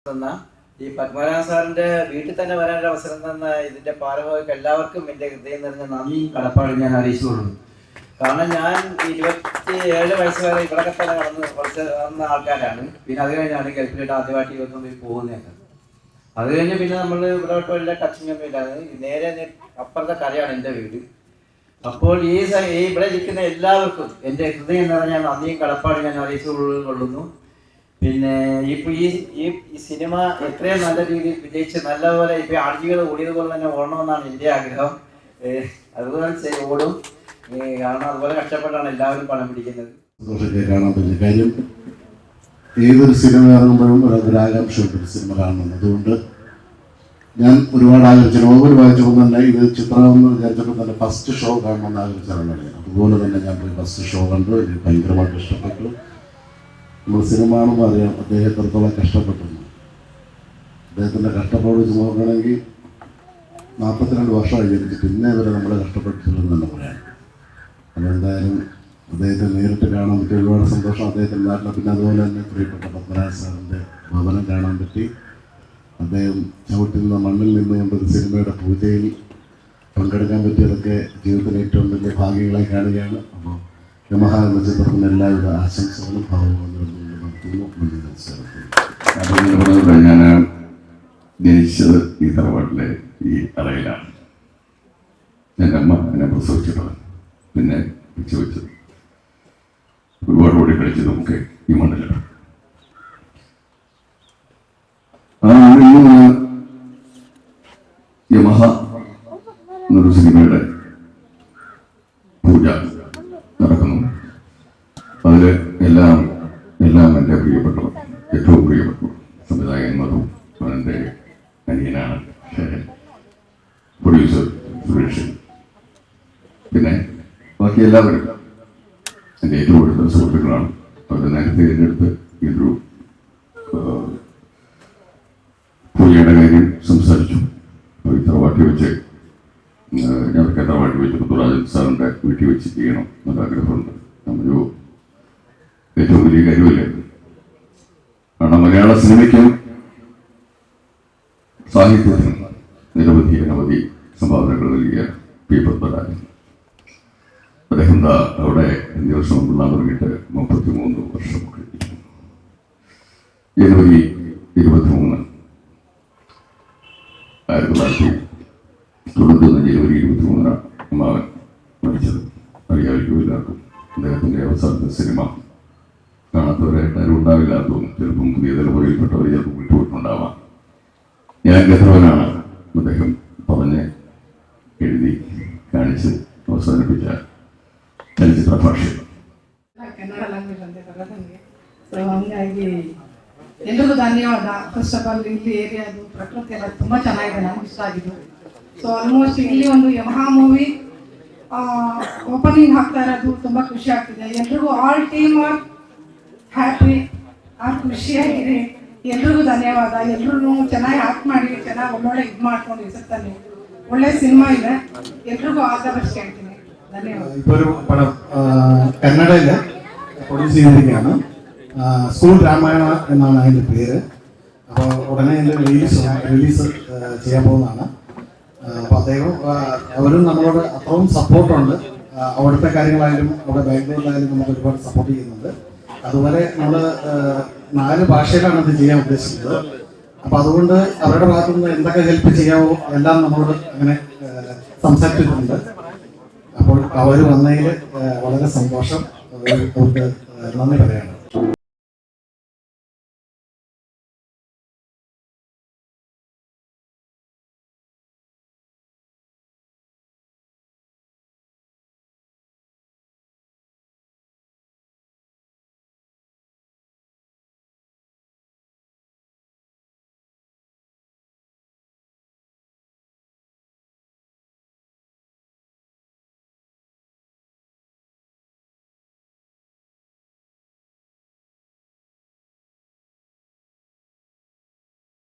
തന്ന ഈ പത്മനാഭ സാറിന്റെ വീട്ടിൽ തന്നെ വരാനുള്ള അവസരം തന്ന ഇതിന്റെ ഭാരവാഹികൾക്ക് എല്ലാവർക്കും എൻ്റെ ഹൃദയം നിറഞ്ഞ നന്ദിയും കടപ്പാടും ഞാൻ അറിയിച്ചുകൊള്ളുന്നു. കാരണം ഞാൻ 27 വയസ്സ് വരെ ഇവിടെയൊക്കെ തന്നെ വന്ന ആൾക്കാരാണ്. പിന്നെ അത് കഴിഞ്ഞാണ് ഗൾഫിലോട്ട് ആദ്യമായിട്ട് 29 പോകുന്നതൊക്കെ. അത് കഴിഞ്ഞ് പിന്നെ നമ്മൾ ഇവിടോട്ട് വലിയ ടച്ചിങ് ഒന്നും ഇല്ലാതെ നേരെ അപ്പുറത്തെ കരയാണ് എൻ്റെ വീട്. അപ്പോൾ ഈ ഇവിടെ ഇരിക്കുന്ന എല്ലാവർക്കും എൻ്റെ ഹൃദയം നിറഞ്ഞ നന്ദിയും കടപ്പാടും ഞാൻ അറിയിച്ചുകൊള്ളുന്നു. പിന്നെ ഇപ്പൊ ഈ സിനിമ എത്രയും നല്ല രീതിയിൽ വിജയിച്ച് നല്ലപോലെ ഇപ്പൊ ആർജികൾ ഓടിയതുപോലെ തന്നെ ഓടണമെന്നാണ് എൻ്റെ ആഗ്രഹം. അതുപോലെ ഓടും. കാരണം അതുപോലെ കഷ്ടപ്പെട്ടാണ് എല്ലാവരും പണം പിടിക്കുന്നത്. കാണാൻ പറ്റിയ കാര്യം, ഏതൊരു സിനിമ ഇറങ്ങുമ്പോഴും ഒരാകാംക്ഷയുണ്ട് സിനിമ കാണണം. അതുകൊണ്ട് ഞാൻ ഒരുപാട് ആഗ്രഹിച്ചു. നോവൽ വായിച്ചപ്പോൾ തന്നെ ഇത് ചിത്രമെന്ന് വിചാരിച്ചപ്പോൾ തന്നെ ഫസ്റ്റ് ഷോ കാണണമെന്ന് ആഗ്രഹിച്ചാണ്. അതുപോലെ തന്നെ ഞാൻ പോയി ഫസ്റ്റ് ഷോ കണ്ടു. എനിക്ക് ഭയങ്കരമായിട്ട് ഇഷ്ടപ്പെട്ടു. നമ്മൾ സിനിമ കാണുമ്പോൾ അറിയാം അദ്ദേഹം എത്രത്തോളം കഷ്ടപ്പെട്ടിരുന്നു. അദ്ദേഹത്തിൻ്റെ കഷ്ടപ്പാട് വെച്ച് നോക്കുകയാണെങ്കിൽ 42 വർഷമായി ജനിച്ച് പിന്നെ വരെ നമ്മൾ കഷ്ടപ്പെട്ടിട്ടുണ്ടെന്ന് തന്നെ പറയാം. അതെന്തായാലും അദ്ദേഹത്തെ നേരിട്ട് കാണാൻ പറ്റി, ഒരുപാട് സന്തോഷം. അദ്ദേഹത്തിൻ്റെ നാട്ടിൽ പിന്നെ അതുപോലെ തന്നെ പ്രിയപ്പെട്ട പത്മനാഭ സാറിൻ്റെ ഭവനം കാണാൻ പറ്റി. അദ്ദേഹം ചവിട്ടുന്ന മണ്ണിൽ നിന്നുകൊണ്ടൊരു സിനിമയുടെ പൂജയിൽ പങ്കെടുക്കാൻ പറ്റിയതൊക്കെ ജീവിതത്തിലെ ഏറ്റവും വലിയ ഭാഗ്യങ്ങളായി കാണുകയാണ്. അപ്പോൾ യമഹ എന്ന ചിത്രത്തിന് എല്ലാവിധ ആശംസകളും ഭാവങ്ങളും നടത്തുന്നു. ഞാൻ ജനിച്ചത് ഈ തറവാട്ടിലെ ഈ അറയിലാണ്. എൻ്റെ അമ്മ എന്നെ പ്രസവിച്ചിട്ടുള്ളത്, പിന്നെ വെച്ചത് ഒരുപാട് ഓടി കളിച്ചതുമൊക്കെ ഈ മണ്ണിലാണ്. ആ മണ്ണിൽ നിന്ന് യമഹ എന്നൊരു സിനിമയുടെ പൂജ നടക്കുന്നു. അതിൽ എല്ലാം എൻ്റെ പ്രിയപ്പെട്ടവർ, ഏറ്റവും പ്രിയപ്പെട്ടു സംവിധായകൻ മധു, എൻ്റെ അനിയനാണ് പ്രൊഡ്യൂസർ സുരേഷ്, പിന്നെ ബാക്കി എല്ലാവരും എൻ്റെ ഏറ്റവും അടുത്ത സുഹൃത്തുക്കളാണ്. അവർ നേരത്തെ എൻ്റെ അടുത്ത് ഇതൊരു പൂജയുടെ കാര്യം സംസാരിച്ചു. ഈ തറവാട്ടി വെച്ച് ഞങ്ങൾക്ക് തറവാട്ടി വെച്ച് പുത്തുരാജൻ സാറിൻ്റെ വീട്ടിൽ വെച്ച് ചെയ്യണം എന്നൊരു ആഗ്രഹമുണ്ട്. ഒരു ഏറ്റവും വലിയ കാര്യമല്ലേ. കാരണം മലയാള സിനിമയ്ക്കും സാഹിത്യത്തിനും നിരവധി സംഭാവനകൾ നൽകിയ പി പത്മരാജൻ. അദ്ദേഹം അവിടെ 5 വർഷം മുമ്പുള്ള തുടങ്ങിയിട്ട് 33 വർഷം കഴിഞ്ഞു. ജനുവരി 23 1991 ജനുവരി 23 അമ്മാവൻ മരിച്ചത്. അറിയാമായിരിക്കും എല്ലാവർക്കും. അദ്ദേഹത്തിൻ്റെ അവസാനത്തെ സിനിമ കാണാത്തവരായിട്ട് ആരും ഉണ്ടാവില്ല തോന്നും. ചിലപ്പം പുതിയ തലമുറയിൽപ്പെട്ടവർ ചിലപ്പോൾ വിട്ടുപോയിട്ടുണ്ടാവാം. ഞാൻ ഗന്ധർവനാണ് അദ്ദേഹം പറഞ്ഞ് എഴുതി കാണിച്ച് ಅವಸಾನಿಪಿച്ച ಚಲನಚಿತ್ರ ಭಾಷೆ. ಕನ್ನಡ ಲ್ಯಾಂಗ್ವೇಜ್ ಅಂತ ಬರೋದು ನನಗೆ. ಸೊ ಹಂಗಾಗಿ ಎಲ್ರಿಗೂ ಧನ್ಯವಾದ. ಫಸ್ಟ್ ಆಫ್ ಆಲ್ ಇಲ್ಲಿ ಏರಿಯಾದು ಪ್ರಕೃತಿ ಎಲ್ಲ ತುಂಬ ಚೆನ್ನಾಗಿದೆ, ನನಗೆ ಇಷ್ಟ ಆಗಿದ್ದು. ಸೊ ಆಲ್ಮೋಸ್ಟ್ ಇಲ್ಲಿ ಒಂದು ಯಮಹಾ ಮೂವಿ ಓಪನಿಂಗ್ ಆಗ್ತಾ ಇರೋದು ತುಂಬ ಖುಷಿ ಆಗ್ತಿದೆ. ಎಲ್ರಿಗೂ ಆಲ್ ಟೀಮ್ ಆರ್ ಹ್ಯಾಪಿ, ಖುಷಿಯಾಗಿದೆ. ಎಲ್ರಿಗೂ ಧನ್ಯವಾದ. ಎಲ್ಲರೂ ಚೆನ್ನಾಗಿ ಆಕ್ಟ್ ಮಾಡಿ, ಚೆನ್ನಾಗಿ ಒಳ್ಳೊಳ್ಳೆ ಇದು ಮಾಡ್ಕೊಂಡು ಹೆಸರು ಒಳ್ಳೆ സിനിമ ಇದೆ. എൽറിಗೂ ആൾ ദ ബെസ്റ്റ് ಹೇಳ್ತೀನಿ. ധന്യവാദം. ഇപ്പോൾ ഒരു പടം കന്നഡയിൽ പ്രൊഡ്യൂസ് ചെയ്തിരിക്കുകയാണ്. സ്കൂൾ രാമായണ എന്നാണ് അതിൻ്റെ പേര്. അപ്പോൾ ഉടനെ അതിൻ്റെ റിലീസ് ചെയ്യാൻ പോകുന്നതാണ്. അപ്പോൾ അദ്ദേഹം അവരും നമ്മളോട് അത്രയും സപ്പോർട്ടുണ്ട്. അവിടുത്തെ കാര്യങ്ങളായാലും അവിടെ ബാംഗ്ലൂരിലായാലും നമുക്ക് ഒരുപാട് സപ്പോർട്ട് ചെയ്യുന്നുണ്ട്. അതുപോലെ നമ്മൾ 4 ഭാഷയിലാണ് ഇത് ചെയ്യാൻ ഉദ്ദേശിക്കുന്നത്. അപ്പോൾ അതുകൊണ്ട് അവരുടെ ഭാഗത്തു നിന്ന് എന്തൊക്കെ ഹെൽപ്പ് ചെയ്യാമോ എല്ലാം നമ്മളോട് അങ്ങനെ സംസാരിച്ചിട്ടുണ്ട്. അപ്പോൾ അവർ വന്നതിൽ വളരെ സന്തോഷം. അവർക്ക് നന്ദി പറയാണ്.